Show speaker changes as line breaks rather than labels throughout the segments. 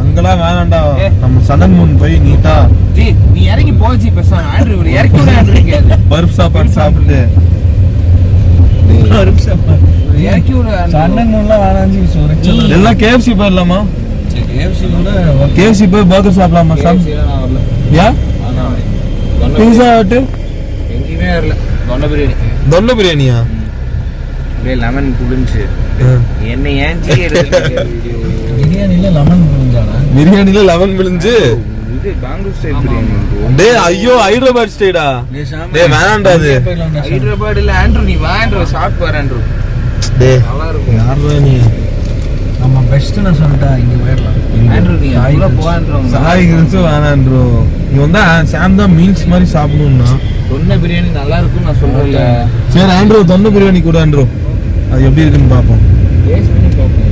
அங்கெல்லாம் வேணாம்டா, நம்ம சடன் மூன் போய் நீட்டா
நீ இறங்கி போச்சு பேசாம ஆண்ட்ரூ இறக்கி விட ஆண்ட்ரூ
பருப்பு சாப்பாடு சாப்பிட்டு
இறக்கி விட
சடன் மூன்லாம் வேணாம்.
எல்லாம் KFC போயிடலாமா? KFC போய் பர்கர் சாப்பிடலாமா சாம்? யா பீஸா ஹட்
எங்கேயுமே வரல.
தொன்ன பிரியாணியா?
லெமன் புளிஞ்சு என்ன ஏஞ்சி
பிரியாணில லெமன் புளிஞ்சானா?
பிரியாணில லெமன் விழுந்து
இது பெங்களூர் ஸ்டைல் பிரியாணி.
டேய் ஐயோ ஹைதராபாத் ஸ்டைடா. டேய் வேணாம்டா அது.
ஹைதராபாத் இல்ல ஆண்ட்ரூ, நீ வா ஆண்ட்ரூ சாப்பிட்டு வர ஆண்ட்ரூ.
டேய்
நல்லா இருக்கும்.
யாரா நீ?
நம்ம பெஸ்ட் நான் சொல்லிட்டா இங்க போயிடலாம்.
ஆண்ட்ரூ நீ உள்ள போ ஆண்ட்ரூ.
சாய் கிரில்ஸ் வேணாம் ப்ரோ. நீ வந்தா சாம் தான் மீல்ஸ் மாதிரி சாப்பிடணும்னா
தொன்ன பிரியாணி நல்லா இருக்கும் நான் சொல்றேன்ல.
சரி ஆண்ட்ரூ தொன்ன பிரியாணி கூட ஆண்ட்ரூ. அது எப்படி இருக்குன்னு பாப்போம்.
டேஸ்ட் பண்ணி பாப்போம்.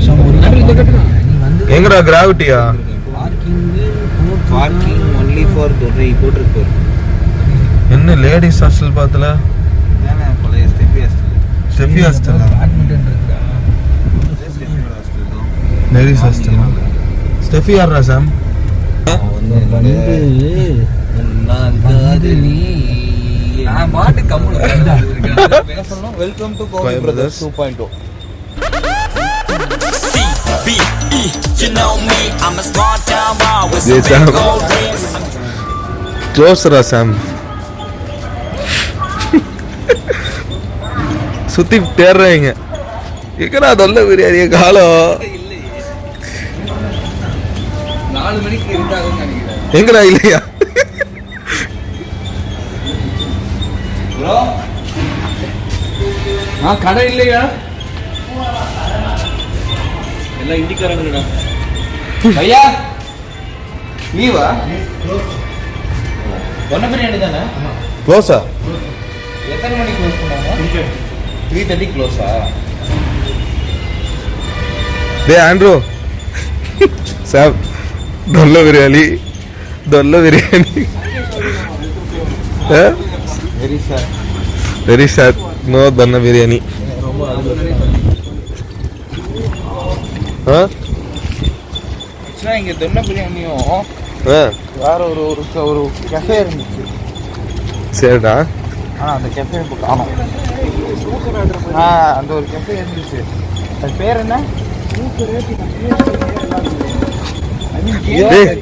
ஆண்ட்ரூ இத கட்டணும்.
நீ வந்து
எங்கடா கிராவிட்டியா?
பார்க்கிங் ஒன்லி ஃபார் துரை போட்டுருக்கு.
என்ன லேடிஸ் ஹாஸ்டல் பார்த்தல?
தானே பழைய
ஸ்டெஃபி ஹாஸ்டல்.
பேட்மிண்டன் இருக்குடா.
Ladies hostel. ஸ்டெஃபி யாரா சாம்?
நான் மாட்டு கம்முல என்ன சொல்லணும்? Welcome to Kovai brothers 2.0.
You know me, I'm a small town boy with
Yes,
some
Sam.
big gold dreams.
க்ளோஸரா சாம்? சுத்தி தேடுறீங்க எங்கடா தொல்ல பிரியாணி காலம்?
4 மணிக்கு இருந்தாங்கன்னு நினைக்கிறேன்.
எங்கடா இல்லையா?
ப்ரோ கடை இல்லையா? எல்லாம் இந்திக்காரங்கடா. ஐயா நீவா? ஒன்ன பிரியாணி தானே?
க்ளோஸா?
எத்தனை மணிக்கு க்ளோஸ் பண்ணாங்க? 3:30 க்ளோஸா?
டேய் ஆண்ட்ரூ சாம் தொல்ல பிரியாணி வெரி சாட் நோ தொன்ன பிரியாணி.
ஆக்சுவலாக இங்கே தொன்ன பிரியாணியும் வேற ஒரு கஃபே இருந்துச்சு.
சரிடா.
ஆனால் அந்த கெஃபே இப்போ காணோம். அந்த ஒரு கெஃபே இருந்துச்சு. அது பேர் என்ன?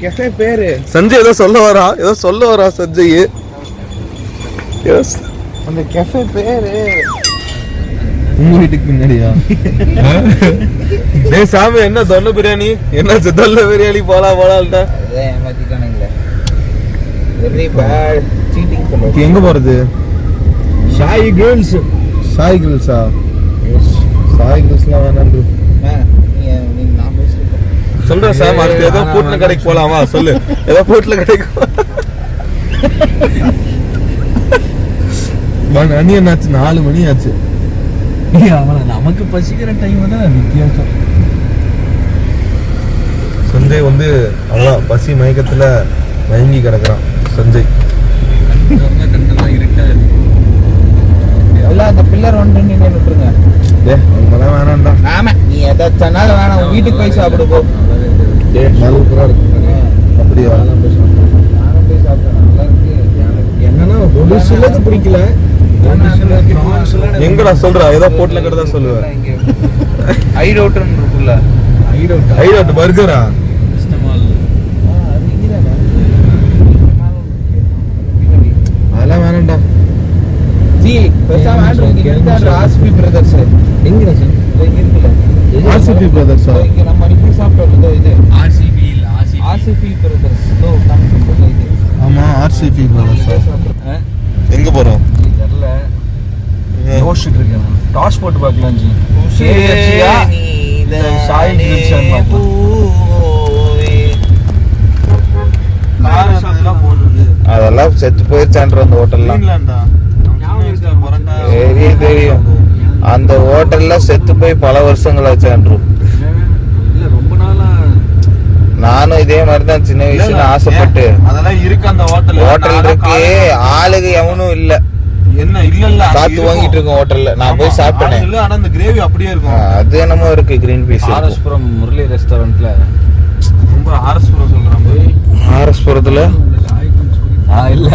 கெஃபே பேரு
சஞ்சய் ஏதோ சொல்ல வரா சஞ்சய்.
அந்த கெஃபே பேரு
உங்க வீட்டுக்கு முன்னாடியா? டேய் சாமி என்ன தொல்ல பிரியாணி? என்ன தொல்ல பிரியாணி போலாம்டா.
அதே ஏமாத்திட்டானுங்களே. வெரி பேட் சீட்டிங் சொல்லுங்க.
எங்க போறது?
சாய் கிரில்ஸ்.
சாய் கிரில்ஸா? சாய் கிரில்ஸ்லாம் வேணாம் ப்ரோ.
நீங்க நான் பேசுறேன்.
சொல்றேன் சாம், அடுத்து ஏதோ பூட்ல கடைக்கு போலாமா? சொல்லு ஏதோ பூட்ல கடைக்கு. மணி என்னாச்சு? 4 மணி ஆச்சு.
நமக்கு பசிக்கிற டைம் தான் வித்தியாசம்.
சஞ்சய் வந்து அதான் பசி மயக்கத்துல மயங்கி கிடக்குறான் சஞ்சய்.
எல்லாம் அந்த பில்லர் ஒன்று நீங்க விட்டுருங்க.
அவங்களாம் வேணாம்டா.
ஆமா நீ எதாச்சும் வேணாம், வீட்டுக்கு போய் சாப்பிடு போ.
சூப்பரா இருக்கு. அப்படியா?
நானும் போய் சாப்பிட்டேன், நல்லா இருக்கு.
என்னன்னா ஒரு சிலது பிடிக்கல.
எங்கடா சொல்றா? ஏதோ போட்ல கடை தான் சொல்லுவேன்.
ஐடோட்டன் இருக்குல்ல,
ஐடோட் பர்கரா? அதெல்லாம் வேணாம்டா.
ஜி பேசாம ஆண்ட்ரூ இங்க இருந்தா ஆர்சிபி பிரதர்ஸ்
எங்கடா சார்?
இங்க இருக்குல்ல
ஆர்சிபி பிரதர்ஸா?
இங்க நம்ம அன்னைக்கு சாப்பிட்டோம் இது ஆர்சிபி பிரதர்ஸ். நோ கம்ப்ளீட் இது.
ஆமா ஆர்சிபி பிரதர்ஸா? எங்க போறோம்?
தெரியல,
யோசிச்சுட்டு இருக்கேன். டாஸ் போட்டு பார்க்கலாம் ஜி.
சீரியஸா
நீ சாய் கிரில்ஸ் பார்க்கலாம்.
அதெல்லாம் செத்து போயிருச்சான்ற அந்த ஹோட்டல்லாம். தெரியும் அந்த ஹோட்டல்ல செத்து போய் பல வருஷங்கள் ஆச்சான்று.
இல்ல ரொம்ப நாளா
நானும் இதே மாதிரி தான் சின்ன வயசுல ஆசைப்பட்டு.
அதெல்லாம் இருக்கு அந்த
ஹோட்டல் இருக்கு, ஆளுங்க எவனும் இல்ல.
என்ன இல்ல
காத்து வாங்கிட்டு இருக்கோம் ஹோட்டல்ல. நான் போய் சாப்பிட்டேன்.
இல்ல ஆனா அந்த கிரேவி அப்படியே இருக்கும்.
அது என்னமோ இருக்கு கிரீன் பீஸ்.
ஆர்எஸ்புரம் முரளி ரெஸ்டாரண்ட்ல
ரொம்ப
ஆர்எஸ்புரம் சொல்றான்
ஆர்எஸ்புரத்தில்
இல்ல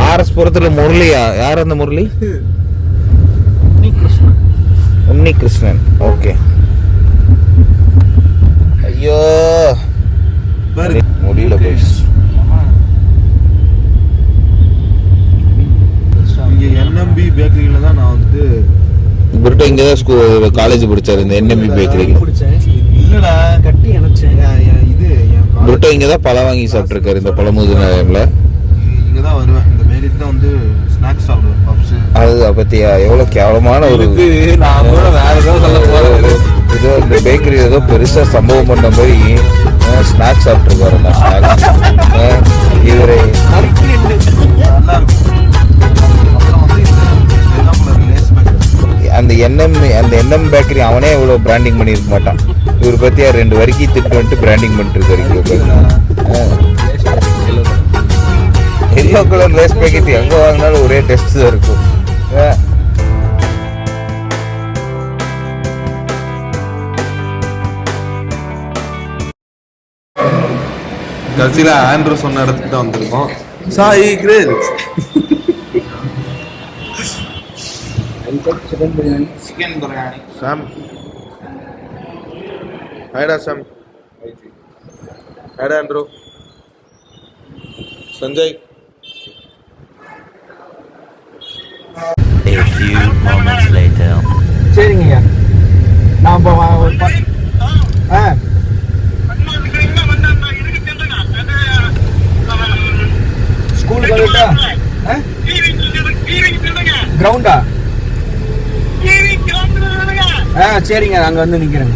ஆர்எஸ்புரத்தில் முரளியா? யார் அந்த முரளி? உன்னி கிருஷ்ணன். ஓகே. ஐயோ முடியல போய்.
இங்க என்எம்பி பேக்கரியில தான் நான் வந்து
புருட்டோ இங்கே தான் காலேஜ் படிச்சாரு, இந்த என்எம்பி பேக்கரி.
இல்லடா கட்டி அணைச்சேன். இது
புருட்டோ இங்கே தான் பழம் வாங்கி சாப்பிட்ருக்காரு இந்த பழமுது டைம்ல.
இங்க தான் வருவேன். இந்த மாரி தான் வந்து ஸ்நாக்ஸ் சாப்பிடுவேன். பப்ஸ்.
அது பத்தியா எவ்வளவு கேவலமான ஒரு
நான் கூட வேற ஏதோ சொல்ல போறேன்.
ஏதோ இந்த பேக்கரி ஏதோ பெருசா சம்பவம் பண்ண மாதிரி ஸ்நாக்ஸ் சாப்பிட்டுருக்காரு. அந்த ஸ்நாக்ஸ் இவரு
நல்லா இருக்கும். அப்புறம் வந்து இந்த லேஸ் பேக்கரி.
அந்த என்எம் பேக்கரி அவனே இவ்வளோ பிராண்டிங் பண்ணியிருக்க மாட்டான். இவர் பத்தியா 2 வரைக்கும் திட்டு வந்துட்டு பிராண்டிங் பண்ணிட்டு இருக்காரு. எல்லோ கலர் லேஸ் பேக்கெட் எங்கே வாங்கினாலும் ஒரே டெஸ்ட் தான் இருக்கும்.
கடைசியில் ஆண்ட்ரூ சொன்ன இடத்துக்கு தான் வந்திருக்கோம். Sai grill
chicken biryani.
Sam ஹைடா சாம் ஹைடா Andrew Sanjay.
A few moments later.
சரிங்கய்யா நான் இப்போ ஸ்கூலுக்கு வந்துட்டா கிரவுண்டா? சரிங்க அங்கே வந்து நிற்கிறேங்க.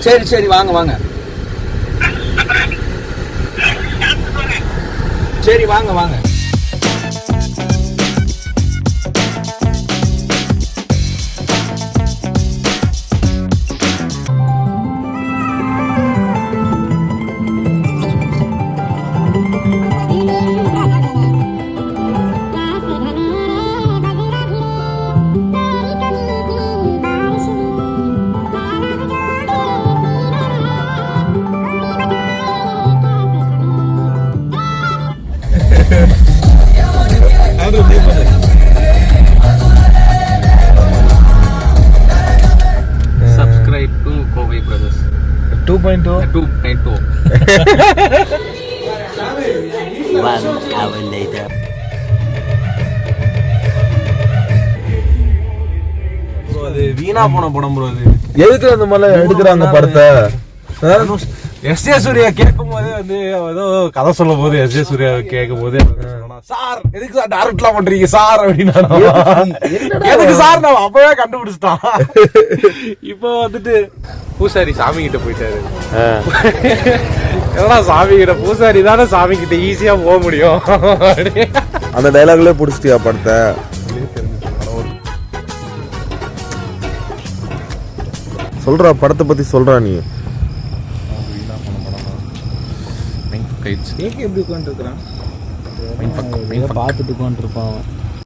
சரி சரி வாங்க வாங்க. சரி வாங்க வாங்க.
Subscribe to Kovai Brothers
2.2.
2.2.
1 hour later.
அது வீணா போன படம் ப்ரோ. அது
எதுக்கு அந்த மாதிரிலாம் எடுக்கிறாங்க படத்தை?
எஸ்.ஜே. சூர்யா கேட்கும் போதே வந்து ஏதோ கதை சொல்லும் போது எஸ்.ஜே. சூர்யா கேட்கும் போதே சார் எதுக்கு சார் டைரக்ட்லாம் பண்றீங்க சார் அப்படின்னா எதுக்கு சார் நான் அப்பவே கண்டுபிடிச்சிட்டான். இப்போ வந்துட்டு பூசாரி சாமி கிட்ட போயிட்டாரு. எதனா சாமி கிட்ட பூசாரி தானே சாமி கிட்ட ஈஸியா போக முடியும்.
அந்த டைலாக்ல புடிச்சிட்டியா படத்தை? சொல்றா படத்தை பத்தி சொல்றா நீ.
எப்படி உட்காந்துருக்கான்? பார்த்துட்டு உட்காந்துருப்பான் அவன்.